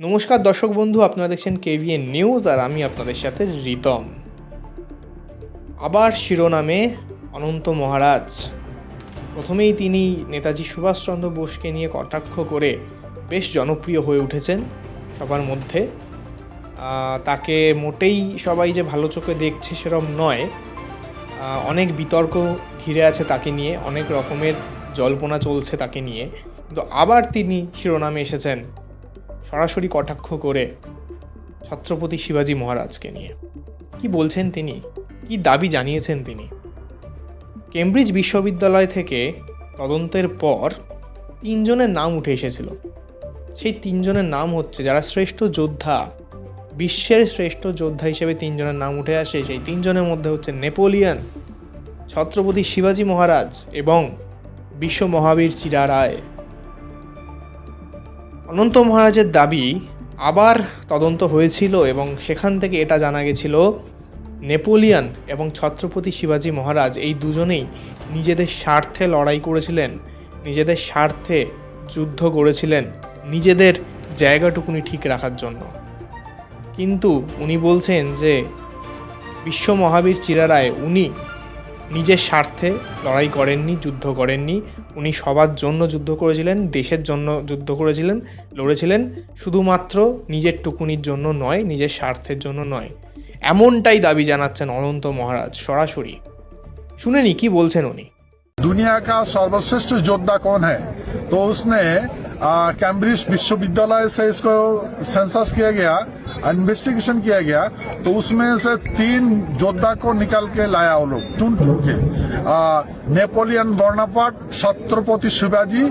নমস্কার দর্শক বন্ধু, আপনারা দেখছেন কেভিএন নিউজ আর আমি আপনাদের সাথে রিতম। আবার শিরোনামে অনন্ত মহারাজ। প্রথমেই তিনি নেতাজি সুভাষচন্দ্র বোসকে নিয়ে কটাক্ষ করে বেশ জনপ্রিয় হয়ে উঠেছেন সবার মধ্যে। তাকে মোটেই সবাই যে ভালো চোখে দেখছে সেরম নয়। অনেক বিতর্ক ঘিরে আছে তাকে নিয়ে, অনেক রকমের জল্পনা চলছে তাকে নিয়ে, কিন্তু আবার তিনি শিরোনামে এসেছেন সরাসরি কটাক্ষ করে ছত্রপতি শিবাজী মহারাজকে নিয়ে। কি বলছেন তিনি, কি দাবি জানিয়েছেন তিনি? কেমব্রিজ বিশ্ববিদ্যালয় থেকে তদন্তের পর 3 জনের নাম উঠে এসেছিল। সেই 3 জনের নাম হচ্ছে, যারা শ্রেষ্ঠ যোদ্ধা, বিশ্বের শ্রেষ্ঠ যোদ্ধা হিসেবে 3 জনের নাম উঠে আসে। সেই 3 জনের মধ্যে হচ্ছে নেপোলিয়ন, ছত্রপতি শিবাজী মহারাজ এবং বিশ্ব মহাবীর চিরা রায়। অনন্ত মহারাজের দাবি আবার তদন্ত হয়েছিল এবং সেখান থেকে এটা জানা গেছিল নেপোলিয়ন এবং ছত্রপতি শিবাজী মহারাজ এই দুজনেই নিজেদের স্বার্থে লড়াই করেছিলেন, নিজেদের স্বার্থে যুদ্ধ করেছিলেন, নিজেদের জায়গাটুকুনি ঠিক রাখার জন্য। কিন্তু উনি বলছেন যে বিশ্ব মহাবীর চিরা রায় উনি নিজের স্বার্থে লড়াই করেননি, যুদ্ধ করেননি। উনি সবার জন্য যুদ্ধ করেছিলেন, দেশের জন্য যুদ্ধ করেছিলেন, লড়েছিলেন, শুধুমাত্র নিজের টুকুনির জন্য নয়, নিজের স্বার্থের জন্য নয়। এমনটাই দাবি জানাচ্ছেন অনন্ত মহারাজ সরাসরি। শুনেনি কি বলছেন উনি। दुनिया का सर्वश्रेष्ठ योद्धा कौन है? तो उसने कैम्ब्रिज विश्वविद्यालय से इसको सेंसस किया गया, इन्वेस्टिगेशन किया गया, तो उसमें से 3 योद्धा को निकाल के लाया वो लोग चुन चुन के। नेपोलियन बोनापार्ट, छत्रपति शिवाजी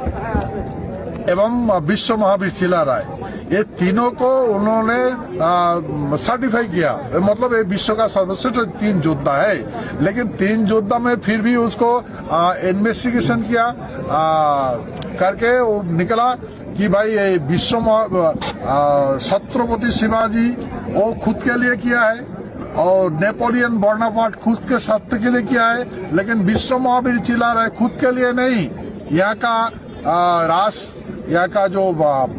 एवं विश्व महावीर चिरा राय, ये तीनों को उन्होंने सर्टिफाई किया। मतलब ये विश्व का सर्वश्रेष्ठ 3 योद्धा है, लेकिन 3 योद्धा में फिर भी उसको इन्वेस्टिगेशन किया, करके वो निकला कि भाई ये छत्रपति शिवाजी वो खुद के लिए किया है और नेपोलियन बोनापार्ट खुद के स्वार्थ के लिए किया है, लेकिन विश्व महावीर चिरा राय खुद के लिए नहीं, यहाँ का राष्ट्र, यहाँ का जो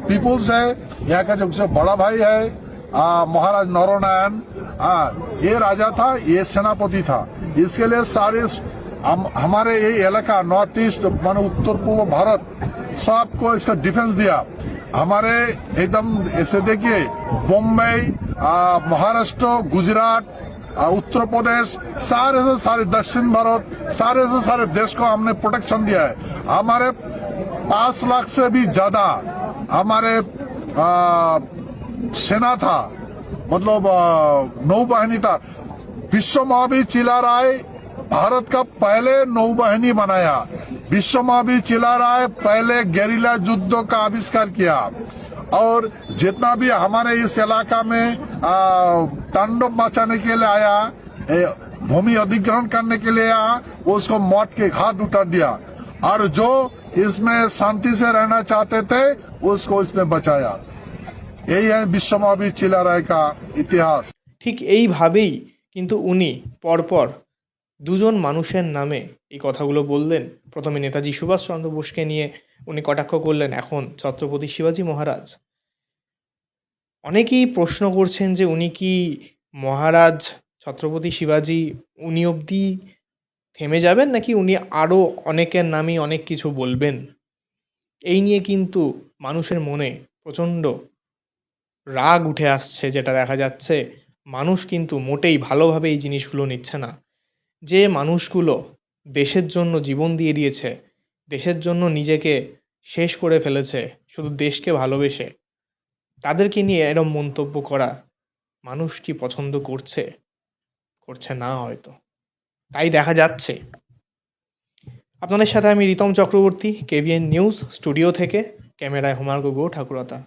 पीपुल्स है, यहाँ का जो बड़ा भाई है महाराज नरनारायण, ये राजा था, ये सेनापति था। इसके लिए सारे हमारे ये इलाका नॉर्थ ईस्ट माने उत्तर पूर्व भारत सबको इसका डिफेंस दिया। हमारे एकदम ऐसे देखिए बॉम्बे, महाराष्ट्र, गुजरात, उत्तर प्रदेश, सारे से सारे दक्षिण भारत, सारे से सारे देश को हमने प्रोटेक्शन दिया है। हमारे 5 लाख से भी ज्यादा हमारे सेना था, मतलब नौबाहिनी था। विश्व महावीर चिरा राय भारत का पहले नौबाहिनी बनाया। विश्व महावीर चिरा राय पहले गेरिला युद्ध का आविष्कार किया और जितना भी हमारे इस इलाका में तांडव मचाने के लिए आया, भूमि अधिग्रहण करने के लिए आया, उसको मौत के घाट उतार दिया और जो इसमें शांति से रहना चाहते थे उसको इसमें बचाया। यही है विश्व महावीर चिरा राय का इतिहास। ঠিক এইভাবেই কিন্তু উনি পরপর 2 জন মানুষের নামে এই কথাগুলো বললেন। প্রথমে নেতাজি সুভাষচন্দ্র বোসকে নিয়ে উনি কটাক্ষ করলেন, এখন ছত্রপতি শিবাজী মহারাজ। অনেকেই প্রশ্ন করছেন যে উনি কি মহারাজ ছত্রপতি শিবাজী উনি অবধি থেমে যাবেন, নাকি উনি আরও অনেকের নামেই অনেক কিছু বলবেন। এই নিয়ে কিন্তু মানুষের মনে প্রচণ্ড রাগ উঠে আসছে। যেটা দেখা যাচ্ছে, মানুষ কিন্তু মোটেই ভালোভাবে এই জিনিসগুলো নিচ্ছে না। যে মানুষগুলো দেশের জন্য জীবন দিয়ে দিয়েছে, দেশের জন্য নিজেকে শেষ করে ফেলেছে শুধু দেশকে ভালোবেসে, তাদেরকে নিয়ে এরম মন্তব্য করা মানুষ কি পছন্দ করছে? করছে না হয়তো, তাই দেখা যাচ্ছে। আপনাদের সাথে আমি Ritam Chakraborty, KVN news studio থেকে। ক্যামেরায় হুমায়ুন ঠাকুরতা।